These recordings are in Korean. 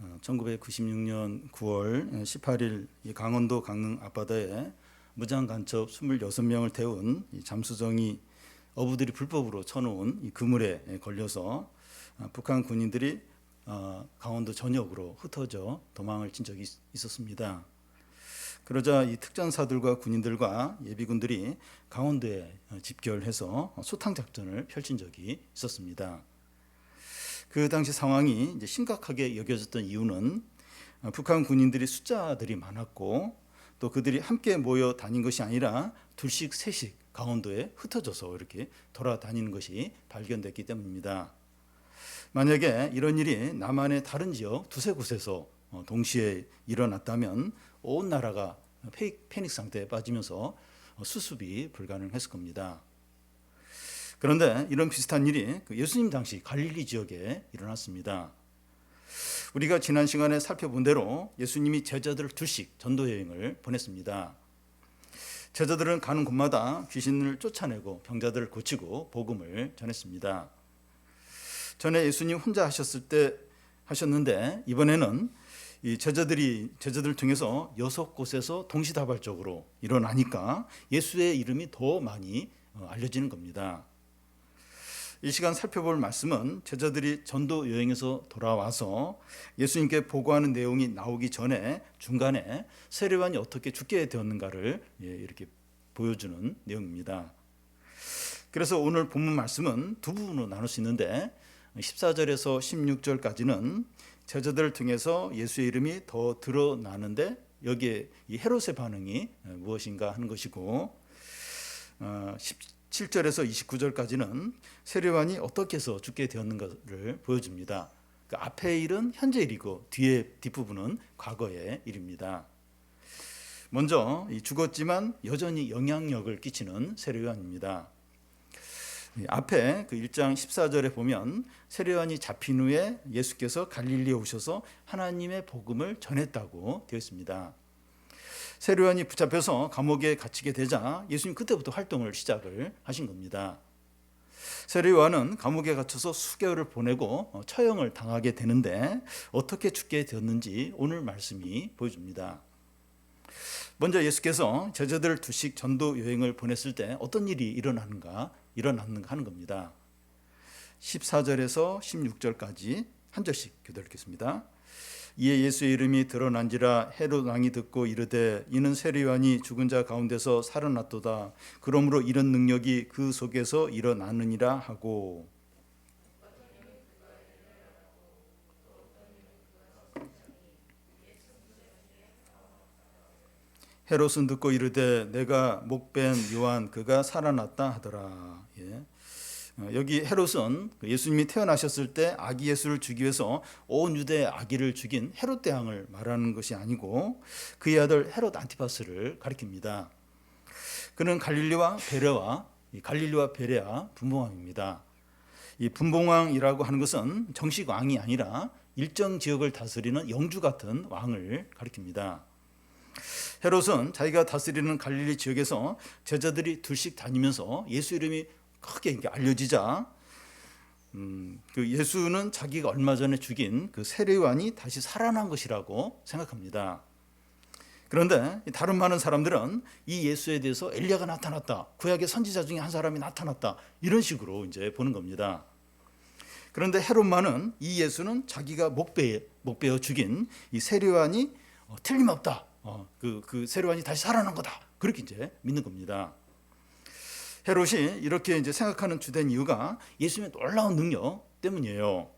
1996년 9월 18일 강원도 강릉 앞바다에 무장 간첩 26명을 태운 잠수정이 어부들이 불법으로 쳐놓은 이 그물에 걸려서 북한 군인들이 강원도 전역으로 흩어져 도망을 친 적이 있었습니다. 그러자 이 특전사들과 군인들과 예비군들이 강원도에 집결해서 소탕 작전을 펼친 적이 있었습니다. 그 당시 상황이 이제 심각하게 여겨졌던 이유는 북한 군인들이 숫자들이 많았고 또 그들이 함께 모여 다닌 것이 아니라 둘씩 셋씩 강원도에 흩어져서 이렇게 돌아다니는 것이 발견됐기 때문입니다. 만약에 이런 일이 남한의 다른 지역 두세 곳에서 동시에 일어났다면 온 나라가 패닉 상태에 빠지면서 수습이 불가능했을 겁니다. 그런데 이런 비슷한 일이 예수님 당시 갈릴리 지역에 일어났습니다. 우리가 지난 시간에 살펴본 대로 예수님이 제자들을 둘씩 전도 여행을 보냈습니다. 제자들은 가는 곳마다 귀신을 쫓아내고 병자들을 고치고 복음을 전했습니다. 전에 예수님 혼자 하셨는데 이번에는 이 제자들 중에서 6곳에서 동시다발적으로 일어나니까 예수의 이름이 더 많이 알려지는 겁니다. 이 시간 살펴볼 말씀은 제자들이 전도 여행에서 돌아와서 예수님께 보고하는 내용이 나오기 전에 중간에 세례요한이 어떻게 죽게 되었는가를 이렇게 보여주는 내용입니다. 그래서 오늘 본문 말씀은 두 부분으로 나눌 수 있는데 14절에서 16절까지는 제자들 등에서 예수의 이름이 더 드러나는데 여기에 이 헤롯의 반응이 무엇인가 하는 것이고 17절에서 29절까지는 세례요한이 어떻게 해서 죽게 되었는가를 보여줍니다. 그 앞의 일은 현재 일이고 뒷부분은 과거의 일입니다. 먼저 죽었지만 여전히 영향력을 끼치는 세례요한입니다. 앞에 그 1장 14절에 보면 세례요한이 잡힌 후에 예수께서 갈릴리에 오셔서 하나님의 복음을 전했다고 되어 있습니다. 세례요한이 붙잡혀서 감옥에 갇히게 되자 예수님 그때부터 활동을 시작을 하신 겁니다. 세례요한은 감옥에 갇혀서 수개월을 보내고 처형을 당하게 되는데 어떻게 죽게 되었는지 오늘 말씀이 보여줍니다. 먼저 예수께서 제자들을 둘씩 전도 여행을 보냈을 때 어떤 일이 일어났는가 하는 겁니다. 14절에서 16절까지 한 절씩 교독 읽겠습니다. 이에 예수의 이름이 드러난지라 헤롯 왕이 듣고 이르되 이는 세례요한이 죽은 자 가운데서 살아났도다. 그러므로 이런 능력이 그 속에서 일어나느니라 하고 헤롯은 듣고 이르되 내가 목벤 요한 그가 살아났다 하더라. 여기 헤롯은 예수님이 태어나셨을 때 아기 예수를 주기 위해서 온 유대 아기를 죽인 헤롯 대왕을 말하는 것이 아니고 그의 아들 헤롯 안티파스를 가리킵니다. 그는 갈릴리와 베레아 분봉왕입니다. 이 분봉왕이라고 하는 것은 정식 왕이 아니라 일정 지역을 다스리는 영주 같은 왕을 가리킵니다. 헤롯은 자기가 다스리는 갈릴리 지역에서 제자들이 둘씩 다니면서 예수 이름이 크게 알려지자 그 예수는 자기가 얼마 전에 죽인 그 세례요한이 다시 살아난 것이라고 생각합니다. 그런데 다른 많은 사람들은 이 예수에 대해서 엘리야가 나타났다, 구약의 선지자 중에 한 사람이 나타났다, 이런 식으로 이제 보는 겁니다. 그런데 헤롯만은 이 예수는 자기가 목베어 죽인 이 세례요한이 틀림없다, 그 세례요한이 다시 살아난 거다, 그렇게 이제 믿는 겁니다. 헤롯이 이렇게 이제 생각하는 주된 이유가 예수님의 놀라운 능력 때문이에요.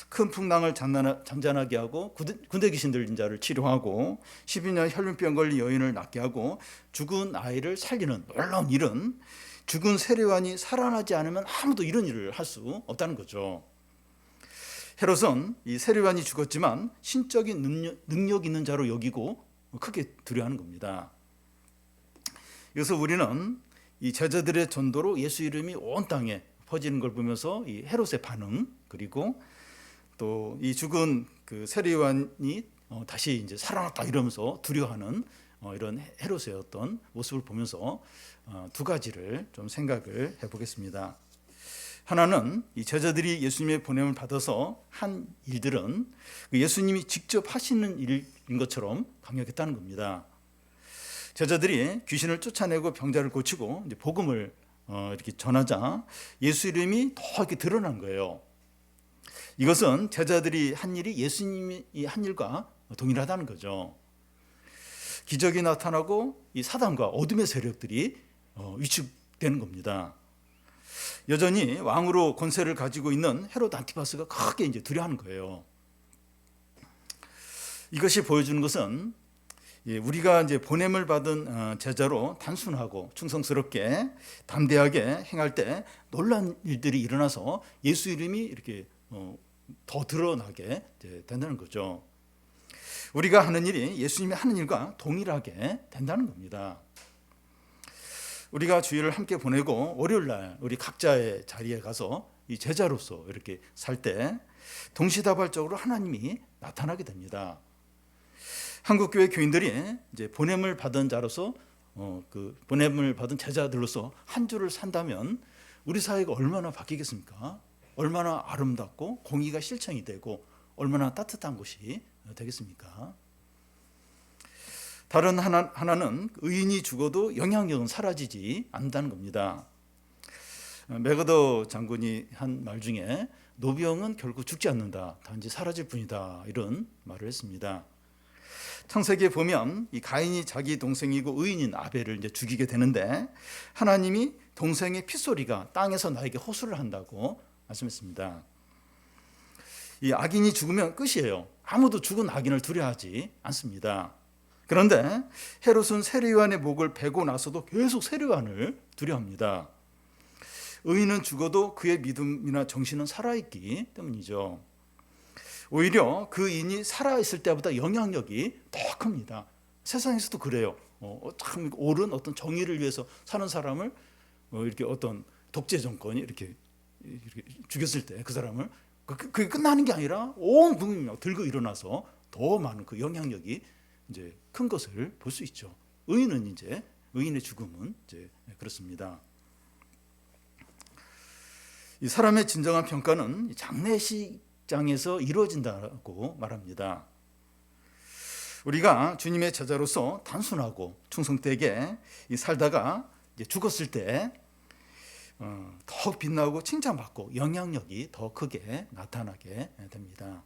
큰 풍랑을 잔잔하게 하고 군대 귀신 들린 자를 치료하고 12년 혈륜병 걸린 여인을 낫게 하고 죽은 아이를 살리는 놀라운 일은 죽은 세례요한이 살아나지 않으면 아무도 이런 일을 할 수 없다는 거죠. 헤롯은 이 세례요한이 죽었지만 신적인 능력 있는 자로 여기고 크게 두려워하는 겁니다. 그래서 우리는 이 제자들의 전도로 예수 이름이 온 땅에 퍼지는 걸 보면서 이 헤롯의 반응, 그리고 또 이 죽은 그 세례요한이 다시 이제 살아났다 이러면서 두려워하는 이런 헤롯의 어떤 모습을 보면서 두 가지를 좀 생각을 해보겠습니다. 하나는 이 제자들이 예수님의 보냄을 받아서 한 일들은 예수님이 직접 하시는 일인 것처럼 강력했다는 겁니다. 제자들이 귀신을 쫓아내고 병자를 고치고 이제 복음을 이렇게 전하자 예수 이름이 더 이렇게 드러난 거예요. 이것은 제자들이 한 일이 예수님이 한 일과 동일하다는 거죠. 기적이 나타나고 이 사단과 어둠의 세력들이 위축되는 겁니다. 여전히 왕으로 권세를 가지고 있는 헤롯 안티파스가 크게 이제 두려워하는 거예요. 이것이 보여주는 것은 우리가 이제 보냄을 받은 제자로 단순하고 충성스럽게 담대하게 행할 때 놀란 일들이 일어나서 예수 이름이 이렇게 더 드러나게 된다는 거죠. 우리가 하는 일이 예수님이 하는 일과 동일하게 된다는 겁니다. 우리가 주일을 함께 보내고 월요일 날 우리 각자의 자리에 가서 이 제자로서 이렇게 살 때 동시다발적으로 하나님이 나타나게 됩니다. 한국교회 교인들이 이제 보냄을 받은 자로서 그 보냄을 받은 제자들로서 한 주를 산다면 우리 사회가 얼마나 바뀌겠습니까? 얼마나 아름답고 공의가 실천이 되고 얼마나 따뜻한 곳이 되겠습니까? 다른 하나는 의인이 죽어도 영향력은 사라지지 않는다는 겁니다. 맥어더 장군이 한 말 중에 노병은 결국 죽지 않는다, 단지 사라질 뿐이다, 이런 말을 했습니다. 창세기에 보면 이 가인이 자기 동생이고 의인인 아벨을 이제 죽이게 되는데 하나님이 동생의 핏소리가 땅에서 나에게 호소를 한다고 말씀했습니다. 이 악인이 죽으면 끝이에요. 아무도 죽은 악인을 두려워하지 않습니다. 그런데 헤롯은 세례요한의 목을 베고 나서도 계속 세례요한을 두려워합니다. 의인은 죽어도 그의 믿음이나 정신은 살아있기 때문이죠. 오히려 그 인이 살아있을 때보다 영향력이 더 큽니다. 세상에서도 그래요. 참 옳은 어떤 정의를 위해서 사는 사람을 이렇게 어떤 독재 정권이 이렇게 죽였을 때 그 사람을 그게 끝나는 게 아니라 온 국민이 들고 일어나서 더 많은 그 영향력이 이제 큰 것을 볼 수 있죠. 의인의 죽음은 이제 그렇습니다. 이 사람의 진정한 평가는 장례식장에서 이루어진다고 말합니다. 우리가 주님의 제자로서 단순하고 충성되게 살다가 이제 죽었을 때 더 빛나고 칭찬받고 영향력이 더 크게 나타나게 됩니다.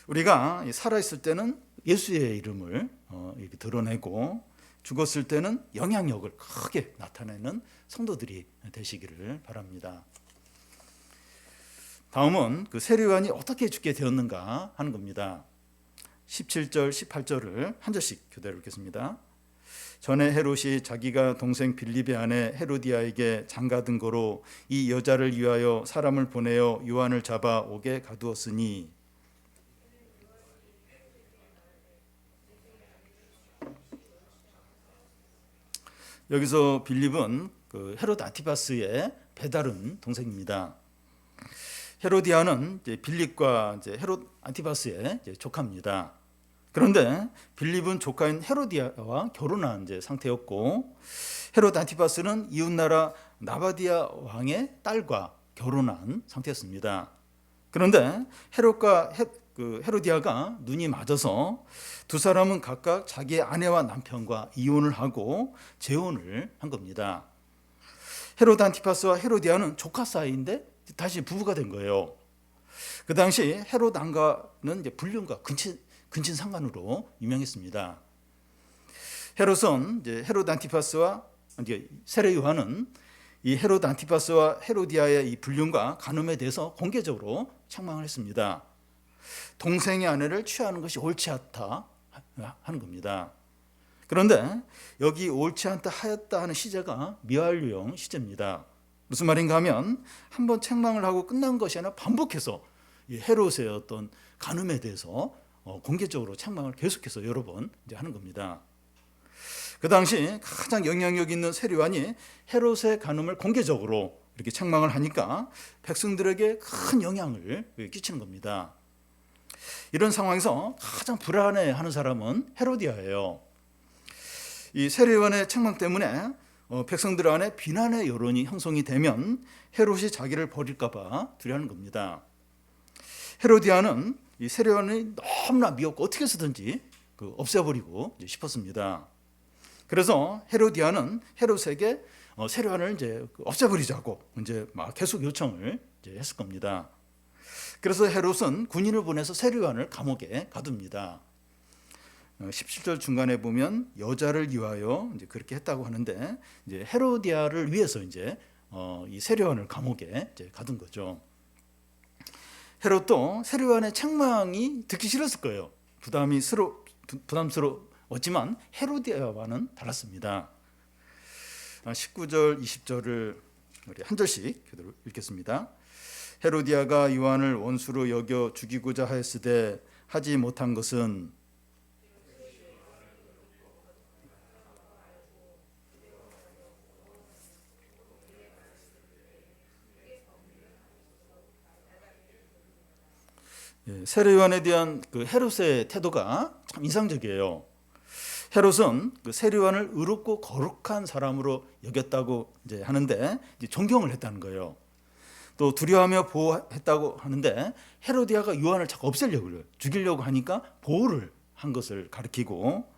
우리가 살아있을 때는 예수의 이름을 이렇게 드러내고 죽었을 때는 영향력을 크게 나타내는 성도들이 되시기를 바랍니다. 다음은 그 세례요한이 어떻게 죽게 되었는가 하는 겁니다. 17절, 18절을 한 절씩 교대로 읽겠습니다. 전에 헤롯이 자기가 동생 빌립의 아내 헤로디아에게 장가든 거로 이 여자를 위하여 사람을 보내어 요한을 잡아 옥에 가두었으니 여기서 빌립은 그 헤롯 안티파스의 배다른 동생입니다. 헤로디아는 이제 빌립과 이제 헤롯 안티파스의 이제 조카입니다. 그런데 빌립은 조카인 헤로디아와 결혼한 이제 상태였고 헤롯 안티파스는 이웃나라 나바디아 왕의 딸과 결혼한 상태였습니다. 그런데 헤롯과 헤로디아가 눈이 맞아서 두 사람은 각각 자기의 아내와 남편과 이혼을 하고 재혼을 한 겁니다. 헤롯 안티파스와 헤로디아는 조카 사이인데 다시 부부가 된 거예요. 그 당시 헤롯 왕가는 이제 불륜과 근친 상간으로 유명했습니다. 헤롯은 이제 헤롯 안티파스와 이제 세례 요한은 이 헤롯 안티파스와 헤로디아의 이 불륜과 간음에 대해서 공개적으로 책망을 했습니다. 동생의 아내를 취하는 것이 옳지 않다 하는 겁니다. 그런데 여기 옳지 않다 하였다 하는 시제가 미완료형 시제입니다. 무슨 말인가 하면 한번 책망을 하고 끝난 것이 아니라 반복해서 이 헤롯의 어떤 간음에 대해서 공개적으로 책망을 계속해서 여러 번 이제 하는 겁니다. 그 당시 가장 영향력 있는 세례요한이 헤롯의 간음을 공개적으로 이렇게 책망을 하니까 백성들에게 큰 영향을 끼치는 겁니다. 이런 상황에서 가장 불안해하는 사람은 헤로디아예요. 이 세례요한의 책망 때문에 백성들 안에 비난의 여론이 형성이 되면 헤롯이 자기를 버릴까봐 두려워하는 겁니다. 헤로디아는 이 세례요한이 너무나 미웠고 어떻게 해서든지 없애버리고 싶었습니다. 그래서 헤로디아는 헤롯에게 세례요한을 이제 없애버리자고 이제 막 계속 요청을 이제 했을 겁니다. 그래서 헤롯은 군인을 보내서 세례요한을 감옥에 가둡니다. 17절 중간에 보면 여자를 위하여 이제 그렇게 했다고 하는데 이제 헤로디아를 위해서 이제 이 세례요한을 감옥에 이제 가둔 거죠. 헤롯도 세례요한의 책망이 듣기 싫었을 거예요. 부담스러웠지만 헤로디아와는 달랐습니다. 19절, 20절을 우리 한 절씩 읽겠습니다. 헤로디아가 요한을 원수로 여겨 죽이고자 하였으되 하지 못한 것은 세례요한에 대한 헤롯의 태도가 참 인상적이에요. 헤롯은 세례요한을 의롭고 거룩한 사람으로 여겼다고 이제 하는데 이제 존경을 했다는 거예요. 또 두려워하며 보호했다고 하는데 헤로디아가 요한을 자꾸 없애려고 해요. 죽이려고 하니까 보호를 한 것을 가리키고,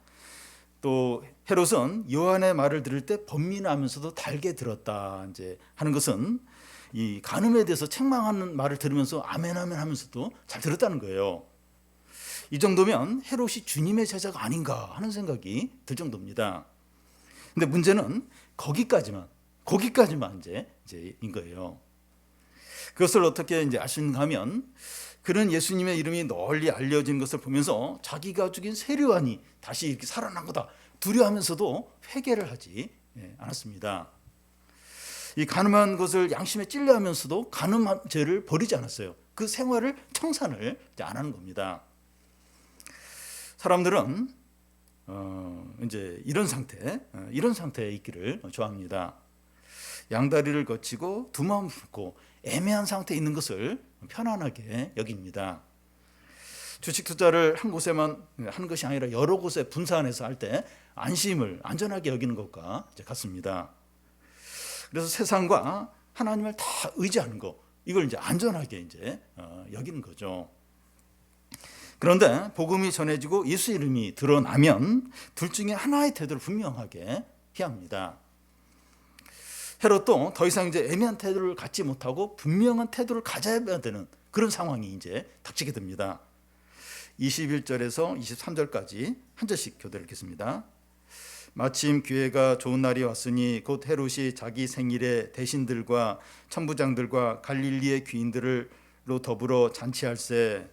또 헤롯은 요한의 말을 들을 때 번민하면서도 달게 들었다 이제 하는 것은 이 간음에 대해서 책망하는 말을 들으면서 아멘 아멘 하면서도 잘 들었다는 거예요. 이 정도면 헤롯이 주님의 제자가 아닌가 하는 생각이 들 정도입니다. 근데 문제는 거기까지만 이제인 거예요. 그것을 어떻게 이제 알 수 있는가 하면 그는 예수님의 이름이 널리 알려진 것을 보면서 자기가 죽인 세례요한이 다시 이렇게 살아난 거다 두려워하면서도 회개를 하지 않았습니다. 이 간음한 것을 양심에 찔려하면서도 간음한 죄를 버리지 않았어요. 그 생활을 청산을 안 하는 겁니다. 사람들은 이제 이런 상태에 있기를 좋아합니다. 양다리를 거치고 두 마음 품고 애매한 상태에 있는 것을 편안하게 여깁니다. 주식 투자를 한 곳에만 하는 것이 아니라 여러 곳에 분산해서 할 때 안전하게 여기는 것과 같습니다. 그래서 세상과 하나님을 다 의지하는 것, 이걸 이제 안전하게 이제 여기는 거죠. 그런데 복음이 전해지고 예수 이름이 드러나면 둘 중에 하나의 태도를 분명하게 해야 합니다. 헤롯도 더 이상 이제 애매한 태도를 갖지 못하고 분명한 태도를 가져야 되는 그런 상황이 이제 닥치게 됩니다. 21절에서 23절까지 한 절씩 교대를 읽겠습니다. 마침 기회가 좋은 날이 왔으니 곧 헤롯이 자기 생일에 대신들과 천부장들과 갈릴리의 귀인들로 더불어 잔치할세.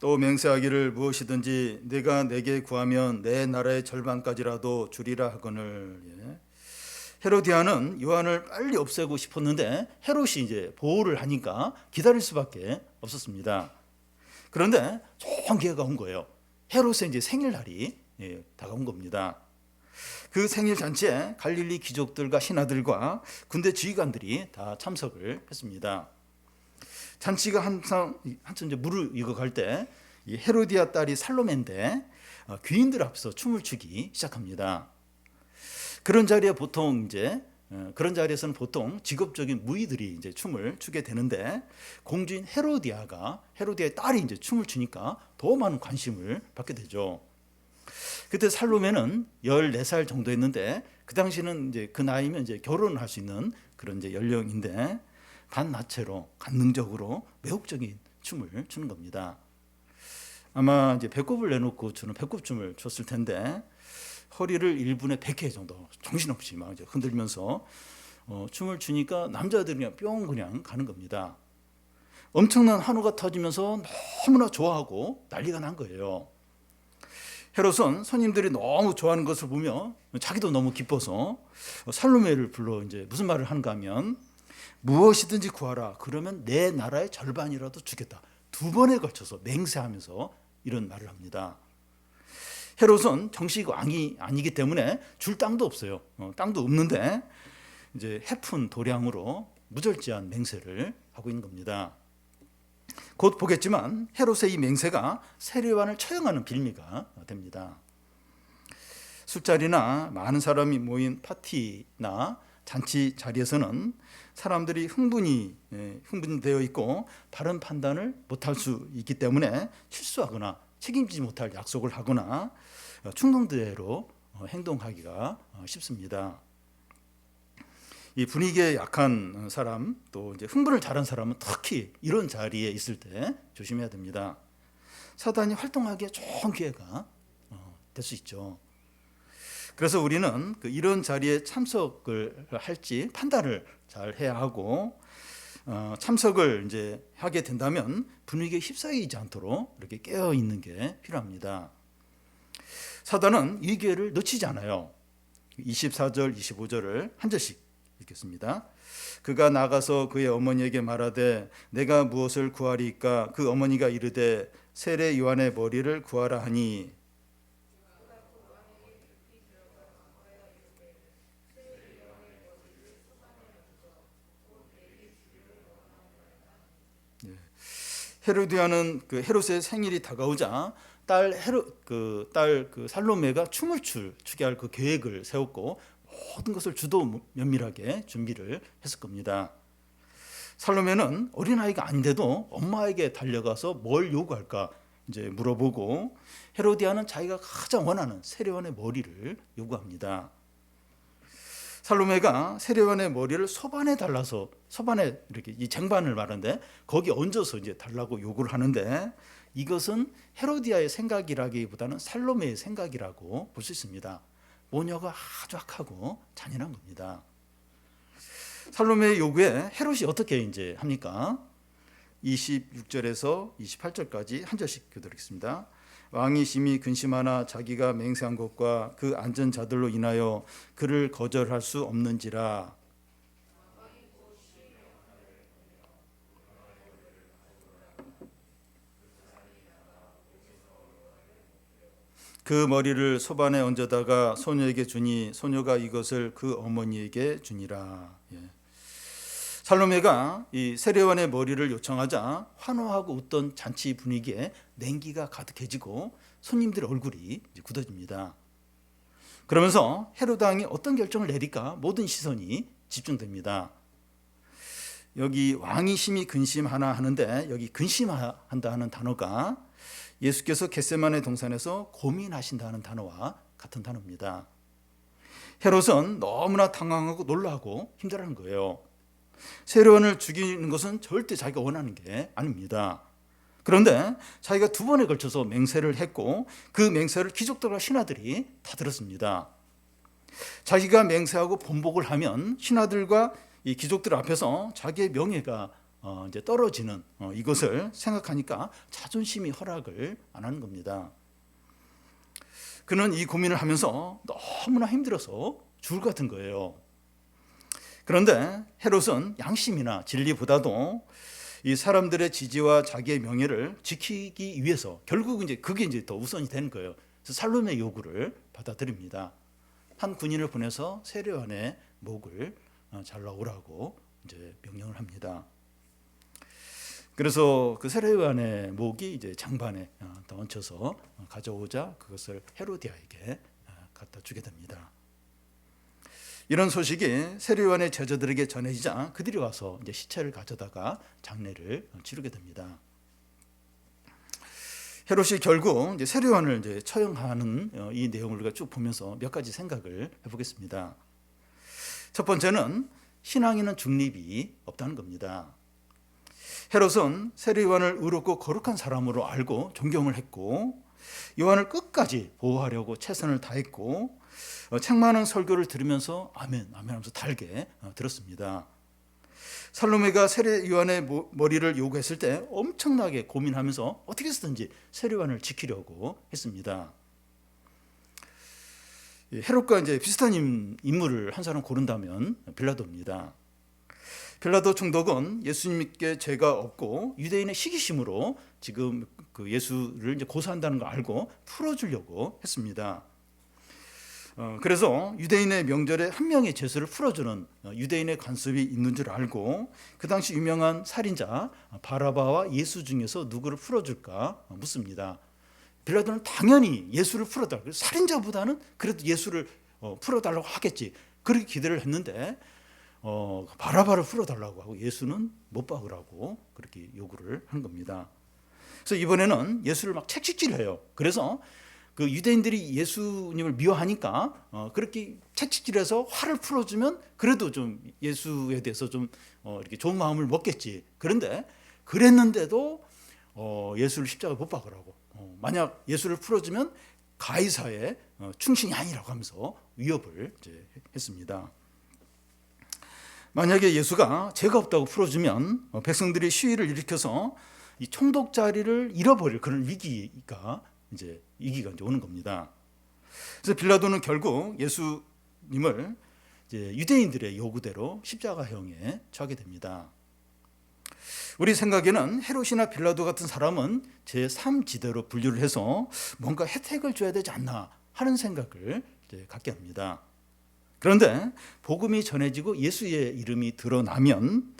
또 맹세하기를 무엇이든지 네가 내게 구하면 내 나라의 절반까지라도 주리라 하거늘. 헤로디아는 요한을 빨리 없애고 싶었는데 헤롯이 이제 보호를 하니까 기다릴 수밖에 없었습니다. 그런데 좋은 기회가 온 거예요. 헤롯의 이제 생일날이 다가온 겁니다. 그 생일 잔치에 갈릴리 귀족들과 신하들과 군대 지휘관들이 다 참석을 했습니다. 잔치가 한참 이제 물을 익어갈 때 이 헤로디아 딸이 살로메인데 귀인들 앞에서 춤을 추기 시작합니다. 그런 자리에서는 보통 직업적인 무의들이 이제 춤을 추게 되는데 공주인 헤로디아의 딸이 이제 춤을 추니까 더 많은 관심을 받게 되죠. 그때 살로메는 14살 정도였는데 그 당시는 이제 그 나이면 이제 결혼을 할 수 있는 그런 이제 연령인데 반나체로 간능적으로 매혹적인 춤을 추는 겁니다. 아마 이제 배꼽을 내놓고 추는 배꼽춤을 췄을 텐데 허리를 1분에 100회 정도 정신없이 막 이제 흔들면서 춤을 추니까 남자들이 그냥 가는 겁니다. 엄청난 환호가 터지면서 너무나 좋아하고 난리가 난 거예요. 헤롯은 손님들이 너무 좋아하는 것을 보며 자기도 너무 기뻐서 살로메를 불러 이제 무슨 말을 하는가 하면 무엇이든지 구하라. 그러면 내 나라의 절반이라도 주겠다. 2번에 걸쳐서 맹세하면서 이런 말을 합니다. 헤롯은 정식 왕이 아니기 때문에 줄 땅도 없어요. 땅도 없는데 이제 해픈 도량으로 무절제한 맹세를 하고 있는 겁니다. 곧 보겠지만 헤롯의 이 맹세가 세례요한을 처형하는 빌미가 됩니다. 술자리나 많은 사람이 모인 파티나 잔치 자리에서는 사람들이 흥분되어 있고 바른 판단을 못할 수 있기 때문에 실수하거나 책임지지 못할 약속을 하거나 충동대로 행동하기가 쉽습니다. 이 분위기에 약한 사람, 또 이제 흥분을 잘한 사람은 특히 이런 자리에 있을 때 조심해야 됩니다. 사단이 활동하기에 좋은 기회가 될 수 있죠. 그래서 우리는 이런 자리에 참석을 할지 판단을 잘 해야 하고, 참석을 이제 하게 된다면 분위기에 휩싸이지 않도록 이렇게 깨어 있는 게 필요합니다. 사단은 이 기회를 놓치지 않아요. 24절, 25절을 한 절씩 읽겠습니다. 그가 나가서 그의 어머니에게 말하되 내가 무엇을 구하리이까? 그 어머니가 이르되 세례 요한의 머리를 구하라 하니, 헤로디아는 헤롯의 생일이 다가오자 딸 살로메가 춤을 추게 할 계획을 세웠고 모든 것을 주도 면밀하게 준비를 했을 겁니다. 살로메는 어린아이가 아닌데도 엄마에게 달려가서 뭘 요구할까 이제 물어보고, 헤로디아는 자기가 가장 원하는 세례요한의 머리를 요구합니다. 살로메가 세례요한의 머리를 소반에 달라서, 소반에 이렇게 이 쟁반을 말하는데 거기 얹어서 이제 달라고 요구를 하는데, 이것은 헤로디아의 생각이라기보다는 살로메의 생각이라고 볼 수 있습니다. 모녀가 아주 악하고 잔인한 겁니다. 살로메의 요구에 헤롯이 어떻게 이제 합니까? 26절에서 28절까지 한 절씩 교독하겠습니다. 왕이 심히 근심하나 자기가 맹세한 것과 그 앉은 자들로 인하여 그를 거절할 수 없는지라. 그 머리를 소반에 얹어다가 소녀에게 주니 소녀가 이것을 그 어머니에게 주니라. 살로메가 이 세례요한의 머리를 요청하자 환호하고 웃던 잔치 분위기에 냉기가 가득해지고 손님들의 얼굴이 굳어집니다. 그러면서 헤롯 왕이 어떤 결정을 내릴까 모든 시선이 집중됩니다. 여기 왕이 심히 근심하나 하는데, 여기 근심한다 하는 단어가 예수께서 겟세마네 동산에서 고민하신다는 단어와 같은 단어입니다. 헤롯은 너무나 당황하고 놀라고 힘들어하는 거예요. 세례요한을 죽이는 것은 절대 자기가 원하는 게 아닙니다. 그런데 자기가 두 번에 걸쳐서 맹세를 했고 그 맹세를 귀족들과 신하들이 다 들었습니다. 자기가 맹세하고 번복을 하면 신하들과 이 귀족들 앞에서 자기의 명예가 이제 떨어지는 이것을 생각하니까 자존심이 허락을 안 하는 겁니다. 그는 이 고민을 하면서 너무나 힘들어서 죽을 것 같은 거예요. 그런데 헤롯은 양심이나 진리보다도 이 사람들의 지지와 자기의 명예를 지키기 위해서 결국은 이제 그게 이제 더 우선이 되는 거예요. 그래서 살로메의 요구를 받아들입니다. 한 군인을 보내서 세례요한의 목을 잘라오라고 이제 명령을 합니다. 그래서 그 세례요한의 목이 이제 장반에 얹혀서 가져오자 그것을 헤로디아에게 갖다 주게 됩니다. 이런 소식이 세례요한의 제자들에게 전해지자 그들이 와서 이제 시체를 가져다가 장례를 치르게 됩니다. 헤롯이 결국 이제 세례요한을 이제 처형하는 이 내용을 우리가 쭉 보면서 몇 가지 생각을 해보겠습니다. 첫 번째는 신앙에는 중립이 없다는 겁니다. 헤롯은 세례요한을 의롭고 거룩한 사람으로 알고 존경을 했고 요한을 끝까지 보호하려고 최선을 다했고 책 많은 설교를 들으면서 아멘 아멘 하면서 달게 들었습니다. 살로메가 세례요한의 머리를 요구했을 때 엄청나게 고민하면서 어떻게 해서든지 세례요한을 지키려고 했습니다. 헤롯과 이제 비슷한 인물을 한 사람 고른다면 빌라도입니다. 빌라도 총독은 예수님께 죄가 없고 유대인의 시기심으로 지금 그 예수를 이제 고소한다는 걸 알고 풀어주려고 했습니다. 그래서 유대인의 명절에 한 명의 죄수를 풀어주는 유대인의 관습이 있는 줄 알고 그 당시 유명한 살인자 바라바와 예수 중에서 누구를 풀어줄까 묻습니다. 빌라도는 당연히 예수를 풀어달라고, 살인자보다는 그래도 예수를 풀어달라고 하겠지, 그렇게 기대를 했는데 바라바를 풀어달라고 하고 예수는 못 박으라고 그렇게 요구를 한 겁니다. 그래서 이번에는 예수를 막 채찍질해요. 그래서 그 유대인들이 예수님을 미워하니까 그렇게 채찍질해서 화를 풀어주면 그래도 좀 예수에 대해서 좀 이렇게 좋은 마음을 먹겠지. 그런데 그랬는데도 예수를 십자가에 못 박으라고, 만약 예수를 풀어주면 가이사의 충신이 아니라고 하면서 위협을 이제 했습니다. 만약에 예수가 죄가 없다고 풀어주면 백성들이 시위를 일으켜서 이 총독 자리를 잃어버릴 그런 위기가 이제 오는 겁니다. 그래서 빌라도는 결국 예수님을 이제 유대인들의 요구대로 십자가형에 처하게 됩니다. 우리 생각에는 헤롯이나 빌라도 같은 사람은 제3지대로 분류를 해서 뭔가 혜택을 줘야 되지 않나 하는 생각을 이제 갖게 합니다. 그런데 복음이 전해지고 예수의 이름이 드러나면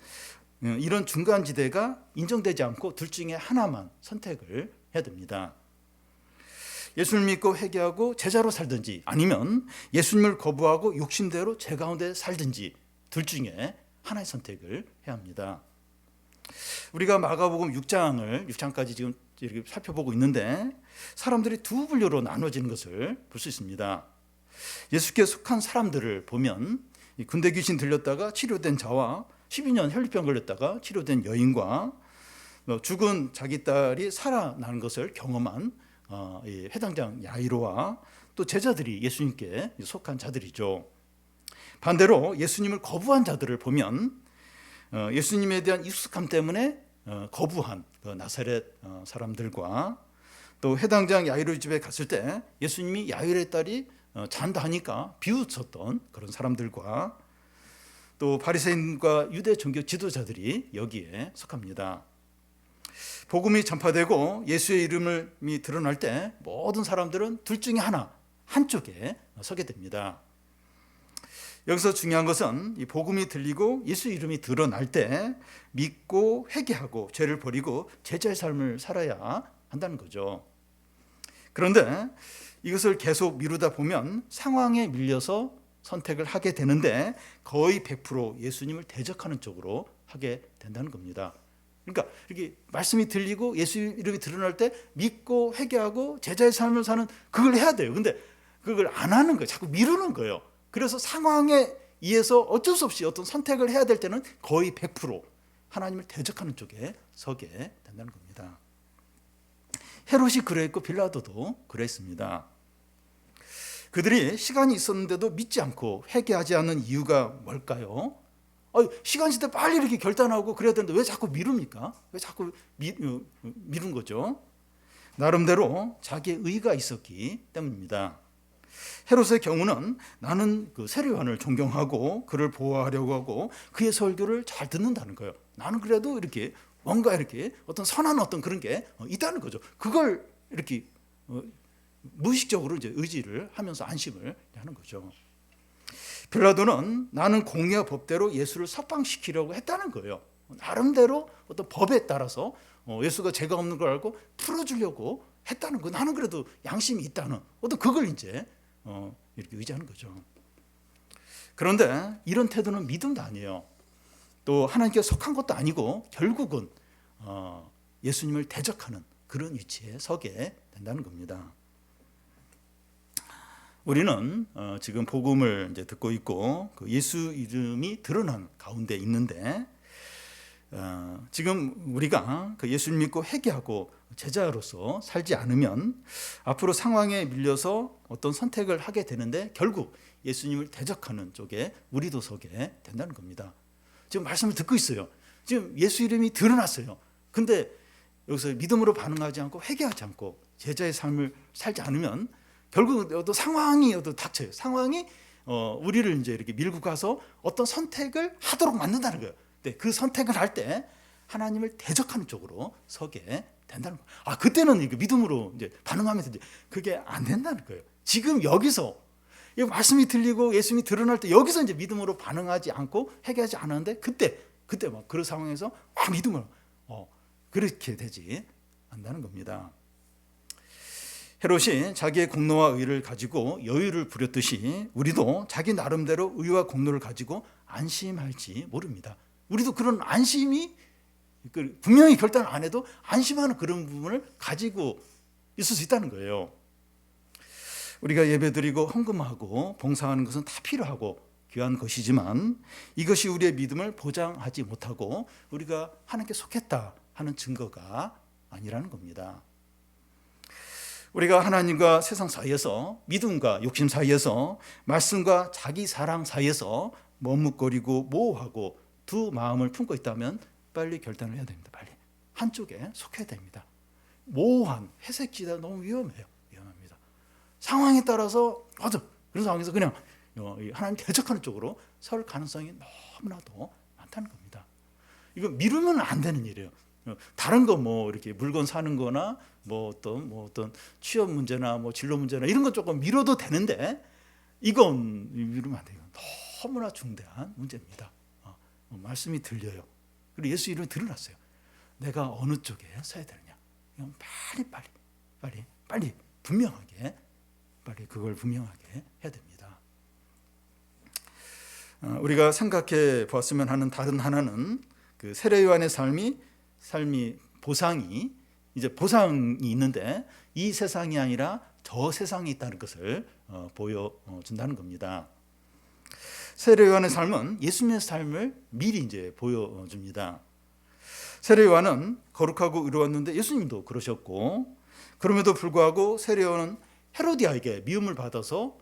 이런 중간지대가 인정되지 않고 둘 중에 하나만 선택을 해야 됩니다. 예수를 믿고 회개하고 제자로 살든지 아니면 예수님을 거부하고 욕심대로 죄 가운데 살든지 둘 중에 하나의 선택을 해야 합니다. 우리가 마가복음 6장까지 지금 이렇게 살펴보고 있는데 사람들이 두 분류로 나눠지는 것을 볼 수 있습니다. 예수께 속한 사람들을 보면 군대 귀신 들렸다가 치료된 자와 12년 혈류병 걸렸다가 치료된 여인과 죽은 자기 딸이 살아나는 것을 경험한 회당장 야이로와 또 제자들이 예수님께 속한 자들이죠. 반대로 예수님을 거부한 자들을 보면 예수님에 대한 익숙함 때문에 거부한 그 나사렛 사람들과 또 회당장 야이로 집에 갔을 때 예수님이 야이로의 딸이 잔다 하니까 비웃었던 그런 사람들과 또 바리새인과 유대 종교 지도자들이 여기에 속합니다. 복음이 전파되고 예수의 이름이 드러날 때 모든 사람들은 둘 중에 한쪽에 서게 됩니다. 여기서 중요한 것은 이 복음이 들리고 예수 이름이 드러날 때 믿고 회개하고 죄를 버리고 제자의 삶을 살아야 한다는 거죠. 그런데 이것을 계속 미루다 보면 상황에 밀려서 선택을 하게 되는데 거의 100% 예수님을 대적하는 쪽으로 하게 된다는 겁니다. 그러니까 이렇게 말씀이 들리고 예수 이름이 드러날 때 믿고 회개하고 제자의 삶을 사는 그걸 해야 돼요. 근데 그걸 안 하는 거예요. 자꾸 미루는 거예요. 그래서 상황에 의해서 어쩔 수 없이 어떤 선택을 해야 될 때는 거의 100% 하나님을 대적하는 쪽에 서게 된다는 겁니다. 헤롯이 그랬고 빌라도도 그랬습니다. 그들이 시간이 있었는데도 믿지 않고 회개하지 않는 이유가 뭘까요? 시간 있을 때 빨리 이렇게 결단하고 그래야 되는데 왜 자꾸 미룹니까? 왜 자꾸 미룬 거죠? 나름대로 자기의 의가 있었기 때문입니다. 헤롯의 경우는 나는 그 세례요한을 존경하고 그를 보호하려고 하고 그의 설교를 잘 듣는다는 거예요. 나는 그래도 이렇게 뭔가 이렇게 어떤 선한 어떤 그런 게 있다는 거죠. 그걸 이렇게 무의식적으로 이제 의지를 하면서 안심을 하는 거죠. 빌라도는 나는 공의와 법대로 예수를 석방시키려고 했다는 거예요. 나름대로 어떤 법에 따라서 예수가 죄가 없는 걸 알고 풀어주려고 했다는 거. 나는 그래도 양심이 있다는 어떤 그걸 이제 이렇게 의지하는 거죠. 그런데 이런 태도는 믿음도 아니에요. 또 하나님께 속한 것도 아니고 결국은 예수님을 대적하는 그런 위치에 서게 된다는 겁니다. 우리는 지금 복음을 이제 듣고 있고 그 예수 이름이 드러난 가운데 있는데 지금 우리가 그 예수를 믿고 회개하고 제자로서 살지 않으면 앞으로 상황에 밀려서 어떤 선택을 하게 되는데 결국 예수님을 대적하는 쪽에 우리도 서게 된다는 겁니다. 지금 말씀을 듣고 있어요. 지금 예수 이름이 드러났어요. 근데 여기서 믿음으로 반응하지 않고 회개하지 않고 제자의 삶을 살지 않으면 결국 어떤 상황이 닥쳐요. 상황이 우리를 이제 이렇게 밀고 가서 어떤 선택을 하도록 만든다는 거예요. 근데 그 선택을 할 때 하나님을 대적하는 쪽으로 서게 된다는 거예요. 그때는 이게 믿음으로 이제 반응하면서 이제 그게 안 된다는 거예요. 지금 여기서 이 말씀이 들리고 예수님이 드러날 때 여기서 이제 믿음으로 반응하지 않고 회개하지 않았는데 그때 막 그런 상황에서 믿음으로 그렇게 되지 않는다는 겁니다. 헤롯이 자기의 공로와 의를 가지고 여유를 부렸듯이 우리도 자기 나름대로 의와 공로를 가지고 안심할지 모릅니다. 우리도 그런 안심이 분명히 결단 안 해도 안심하는 그런 부분을 가지고 있을 수 있다는 거예요. 우리가 예배드리고 헌금하고 봉사하는 것은 다 필요하고 귀한 것이지만 이것이 우리의 믿음을 보장하지 못하고 우리가 하나님께 속했다 하는 증거가 아니라는 겁니다. 우리가 하나님과 세상 사이에서, 믿음과 욕심 사이에서, 말씀과 자기 사랑 사이에서 머뭇거리고 모호하고 두 마음을 품고 있다면 빨리 결단을 해야 됩니다. 빨리 한쪽에 속해야 됩니다. 모호한 회색지대 너무 위험합니다. 상황에 따라서 그런 상황에서 그냥 하나님 대적하는 쪽으로 설 가능성이 너무나도 많다는 겁니다. 이거 미루면 안 되는 일이에요. 다른 거 이렇게 물건 사는 거나 어떤 취업 문제나 진로 문제나 이런 건 조금 미뤄도 되는데 이건 미루면 안 돼요. 너무나 중대한 문제입니다. 말씀이 들려요. 그리고 예수 이름이 드러났어요. 내가 어느 쪽에 서야 되느냐. 이건 빨리 분명하게 그걸 분명하게 해야 됩니다. 우리가 생각해 보았으면 하는 다른 하나는 그 세례 요한의 삶이 보상이 있는데 이 세상이 아니라 저 세상에 있다는 것을 보여준다는 겁니다. 세례 요한의 삶은 예수님의 삶을 미리 이제 보여줍니다. 세례 요한은 거룩하고 의로웠는데 예수님도 그러셨고, 그럼에도 불구하고 세례 요한은 헤로디아에게 미움을 받아서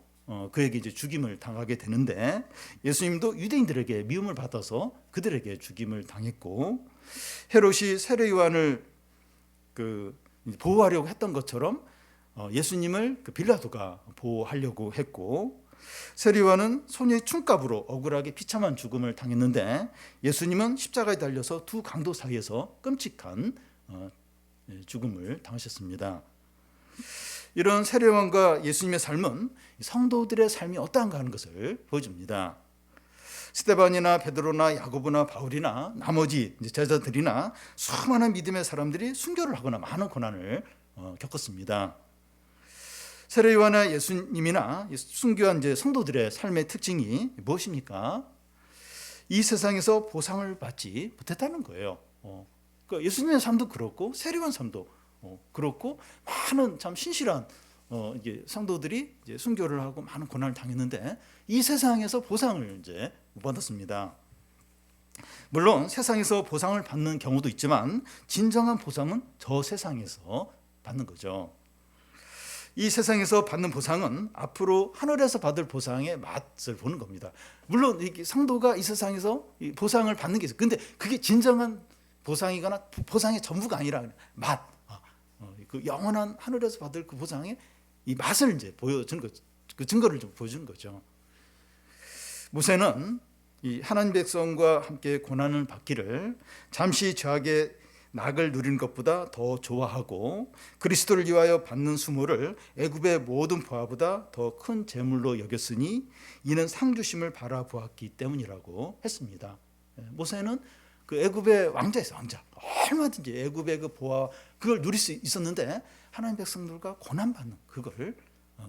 그에게 이제 죽임을 당하게 되는데, 예수님도 유대인들에게 미움을 받아서 그들에게 죽임을 당했고, 헤롯이 세례 요한을 보호하려고 했던 것처럼 예수님을 빌라도가 보호하려고 했고, 세례 요한은 소녀의 춤값으로 억울하게 비참한 죽음을 당했는데 예수님은 십자가에 달려서 두 강도 사이에서 끔찍한 죽음을 당하셨습니다. 이런 세례 요한과 예수님의 삶은 성도들의 삶이 어떠한가 하는 것을 보여줍니다. 스데반이나 베드로나 야고보나 바울이나 나머지 제자들이나 수많은 믿음의 사람들이 순교를 하거나 많은 고난을 겪었습니다. 세례 요한이나 예수님이나 순교한 성도들의 삶의 특징이 무엇입니까? 이 세상에서 보상을 받지 못했다는 거예요. 그러니까 예수님의 삶도 그렇고 세례 요한 삶도 그렇고 많은 참 신실한 성도들이 순교를 하고 많은 고난을 당했는데 이 세상에서 보상을 못 받았습니다. 물론 세상에서 보상을 받는 경우도 있지만 진정한 보상은 저 세상에서 받는 거죠. 이 세상에서 받는 보상은 앞으로 하늘에서 받을 보상의 맛을 보는 겁니다. 물론 성도가 이 세상에서 보상을 받는 게 있어요. 근데 그게 진정한 보상이거나 보상의 전부가 아니라 맛, 그 영원한 하늘에서 받을 그 보상의 이 맛을 보여주는 것, 그 증거를 좀 보여주는 거죠. 모세는 이 하나님 백성과 함께 고난을 받기를 잠시 죄악의 낙을 누리는 것보다 더 좋아하고 그리스도를 위하여 받는 수모를 애굽의 모든 부하보다 더 큰 재물로 여겼으니 이는 상 주심을 바라보았기 때문이라고 했습니다. 모세는 그 애굽의 왕자였어요. 왕자. 얼마든지 애굽의 그 보아 그걸 누릴 수 있었는데 하나님 백성들과 고난 받는 그걸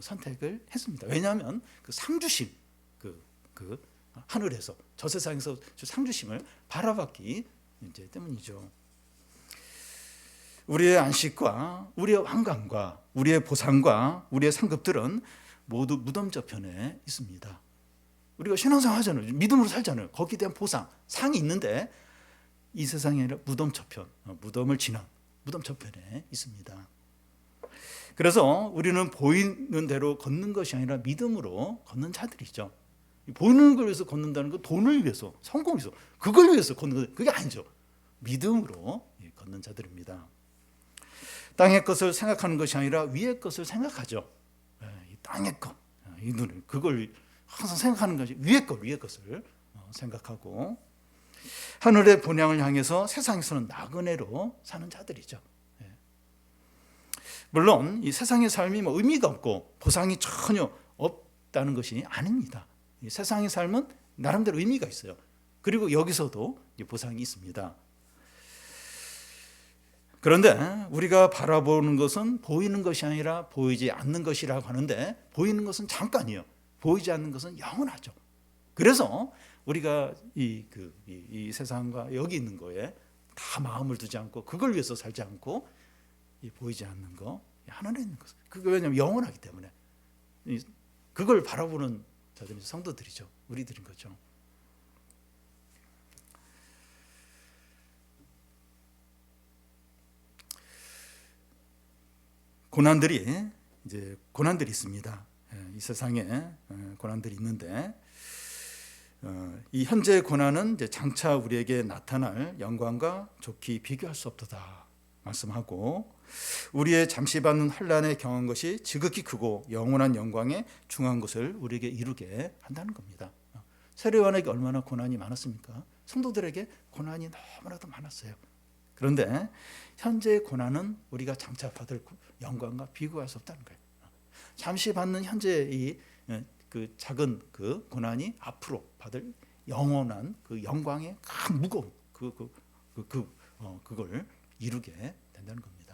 선택을 했습니다. 왜냐하면 그 상 주심 그 하늘에서 저 세상에서 상 주심을 바라봤기 때문이죠. 우리의 안식과 우리의 왕관과 우리의 보상과 우리의 상급들은 모두 무덤 저편에 있습니다. 우리가 신앙생활 하잖아요. 믿음으로 살잖아요. 거기에 대한 보상, 상이 있는데 이 세상이 아니라 무덤 저편, 무덤을 지난 무덤 저편에 있습니다. 그래서 우리는 보이는 대로 걷는 것이 아니라 믿음으로 걷는 자들이죠. 보이는 걸 위해서 걷는다는 건 돈을 위해서, 성공을 위해서, 그걸 위해서 걷는 거 그게 아니죠. 믿음으로 걷는 자들입니다. 땅의 것을 생각하는 것이 아니라 위의 것을 생각하죠. 이 땅의 것, 이 눈을 그걸 항상 생각하는 것이 위의 것을 생각하고 하늘의 본향을 향해서 세상에서는 나그네로 사는 자들이죠. 물론 이 세상의 삶이 뭐 의미가 없고 보상이 전혀 없다는 것이 아닙니다. 이 세상의 삶은 나름대로 의미가 있어요. 그리고 여기서도 보상이 있습니다. 그런데 우리가 바라보는 것은 보이는 것이 아니라 보이지 않는 것이라고 하는데, 보이는 것은 잠깐이에요. 보이지 않는 것은 영원하죠. 그래서 우리가 이 세상과 여기 있는 거에 다 마음을 두지 않고, 그걸 위해서 살지 않고, 이 보이지 않는 거, 하늘에 있는 것, 그게 왜냐하면 영원하기 때문에 그걸 바라보는 자들이 성도들이죠. 우리들인 거죠. 고난들이 있습니다. 이 세상에 고난들이 있는데, 이 현재 고난은 이제 장차 우리에게 나타날 영광과 좋게 비교할 수 없도다 말씀하고, 우리의 잠시 받는 환난에 경한 것이 지극히 크고 영원한 영광에 중한 것을 우리에게 이루게 한다는 겁니다. 세례요한에게 얼마나 고난이 많았습니까? 성도들에게 고난이 너무나도 많았어요. 그런데 현재의 고난은 우리가 장차 받을 영광과 비교할 수 없다는 거예요. 잠시 받는 현재의 그 작은 그 고난이 앞으로 받을 영원한 그 영광의 큰 무거움, 그걸 이루게 된다는 겁니다.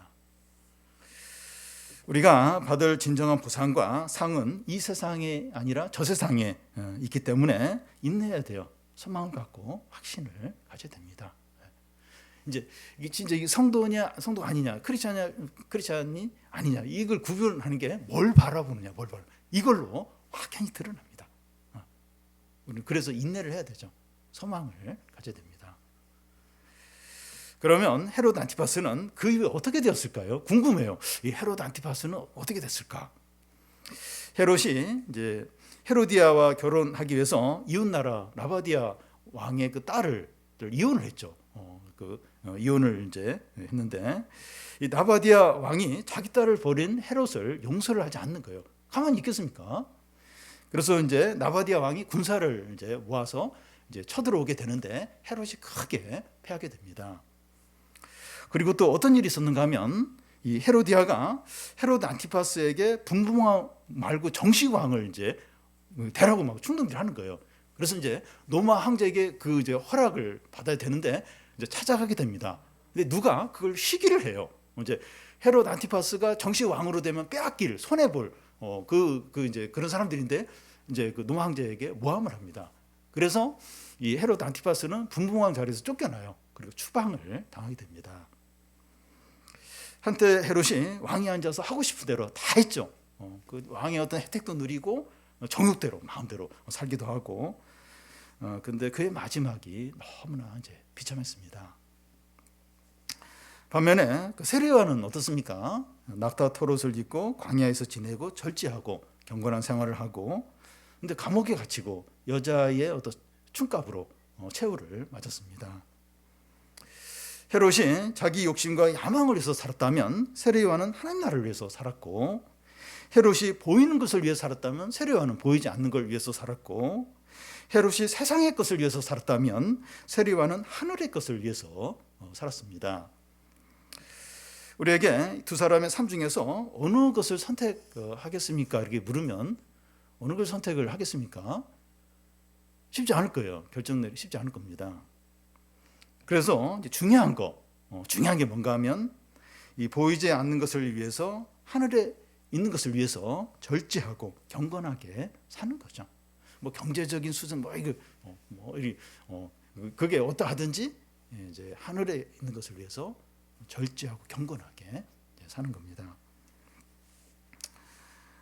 우리가 받을 진정한 보상과 상은 이 세상에 아니라 저 세상에 있기 때문에 인내해야 돼요. 소망을 갖고 확신을 가져야 됩니다. 이제 이게 진짜 이 성도냐 성도가 아니냐, 크리스찬이 아니냐, 이걸 구분하는 게 뭘 바라보느냐, 이걸로 확연히 드러납니다. 우리는 그래서 인내를 해야 되죠. 소망을 가져야 됩니다. 그러면 헤롯 안티파스는 그 이후에 어떻게 되었을까요? 궁금해요. 이 헤롯 안티파스는 어떻게 됐을까? 헤롯이 이제 헤로디아와 결혼하기 위해서 이웃나라 라바디아 왕의 그 딸을 이혼을 했죠. 이혼을 이제 했는데, 이 라바디아 왕이 자기 딸을 버린 헤롯을 용서를 하지 않는 거예요. 가만히 있겠습니까? 그래서 이제 라바디아 왕이 군사를 이제 모아서 이제 쳐들어오게 되는데 헤롯이 크게 패하게 됩니다. 그리고 또 어떤 일이 있었는가 하면, 이 헤로디아가 헤롯 안티파스에게 분부왕 말고 정식왕을 이제 대라고 막 충동질 하는 거예요. 그래서 이제 로마 황제에게 그 이제 허락을 받아야 되는데 이제 찾아가게 됩니다. 근데 누가 그걸 시기를 해요. 이제 헤롯 안티파스가 정식 왕으로 되면 빼앗길, 손해 볼 이제 그런 사람들인데, 이제 그 로마 황제에게 모함을 합니다. 그래서 이 헤롯 안티파스는 분부왕 자리에서 쫓겨나요. 그리고 추방을 당하게 됩니다. 한때 헤롯이 왕이 앉아서 하고 싶은 대로 다 했죠. 그 왕의 어떤 혜택도 누리고 정욕대로 마음대로 살기도 하고. 근데 그의 마지막이 너무나 이제 비참했습니다. 반면에 그 세례요한은 어떻습니까? 낙타 토롯을 입고 광야에서 지내고 절제하고 경건한 생활을 하고, 근데 감옥에 갇히고 여자의 어떤 춤값으로 최후를 맞았습니다. 헤롯이 자기 욕심과 야망을 위해서 살았다면 세례요한은 하나님 나라를 위해서 살았고, 헤롯이 보이는 것을 위해서 살았다면 세례요한은 보이지 않는 걸 위해서 살았고, 헤롯이 세상의 것을 위해서 살았다면 세례요한은 하늘의 것을 위해서 살았습니다. 우리에게 두 사람의 삶 중에서 어느 것을 선택하겠습니까? 이렇게 물으면 어느 걸 선택을 하겠습니까? 쉽지 않을 거예요. 결정 내리기 쉽지 않을 겁니다. 그래서 이제 중요한 게 뭔가 하면, 이 보이지 않는 것을 위해서, 하늘에 있는 것을 위해서 절제하고 경건하게 사는 거죠. 뭐 경제적인 수준 그게 어떠하든지 이제 하늘에 있는 것을 위해서 절제하고 경건하게 사는 겁니다.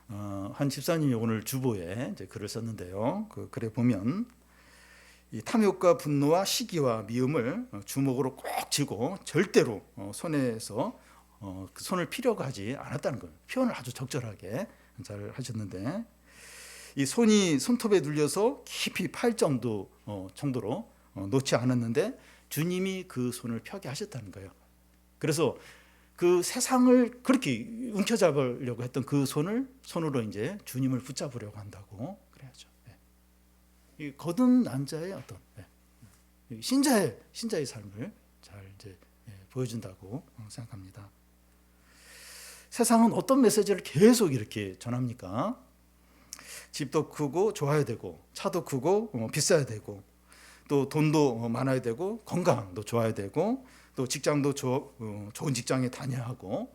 한 집사님이 오늘 주보에 이제 글을 썼는데요. 그 글에 보면, 이 탐욕과 분노와 시기와 미움을 주먹으로 꼭 쥐고 절대로 손에서 그 손을 피려고 하지 않았다는 걸 표현을 아주 적절하게 잘 하셨는데, 이 손이 손톱에 눌려서 깊이 팔 정도로 놓지 않았는데 주님이 그 손을 펴게 하셨다는 거예요. 그래서 그 세상을 그렇게 움켜잡으려고 했던 그 손으로 이제 주님을 붙잡으려고 한다고 그래야죠. 이 거듭난 자의 어떤 신자의 삶을 잘 이제 보여준다고 생각합니다. 세상은 어떤 메시지를 계속 이렇게 전합니까? 집도 크고 좋아야 되고, 차도 크고 비싸야 되고, 또 돈도 많아야 되고, 건강도 좋아야 되고, 또 직장도 좋은 직장에 다녀야 하고,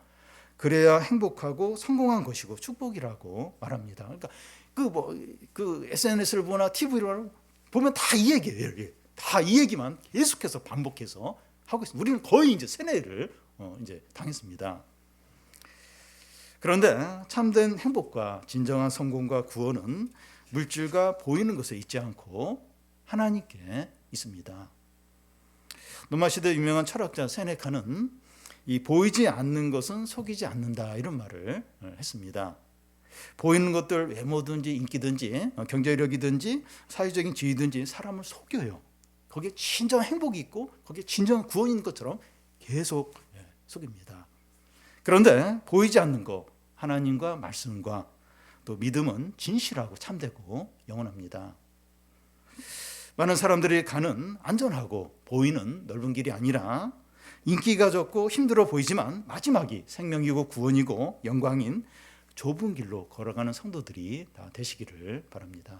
그래야 행복하고 성공한 것이고 축복이라고 말합니다. 그러니까 그 SNS를 보나 TV를 보면 다 이 얘기예요. 다 이 얘기만 계속해서 반복해서 하고 있습니다. 우리는 거의 이제 세뇌를 이제 당했습니다. 그런데 참된 행복과 진정한 성공과 구원은 물질과 보이는 것에 있지 않고 하나님께 있습니다. 로마 시대 유명한 철학자 세네카는 이 보이지 않는 것은 속이지 않는다 이런 말을 했습니다. 보이는 것들 외모든지 인기든지 경제력이든지 사회적인 지위든지 사람을 속여요. 거기에 진정한 행복이 있고 거기에 진정한 구원이 있는 것처럼 계속 속입니다. 그런데 보이지 않는 것, 하나님과 말씀과 또 믿음은 진실하고 참되고 영원합니다. 많은 사람들이 가는 안전하고 보이는 넓은 길이 아니라 인기가 적고 힘들어 보이지만 마지막이 생명이고 구원이고 영광인 좁은 길로 걸어가는 성도들이 다 되시기를 바랍니다.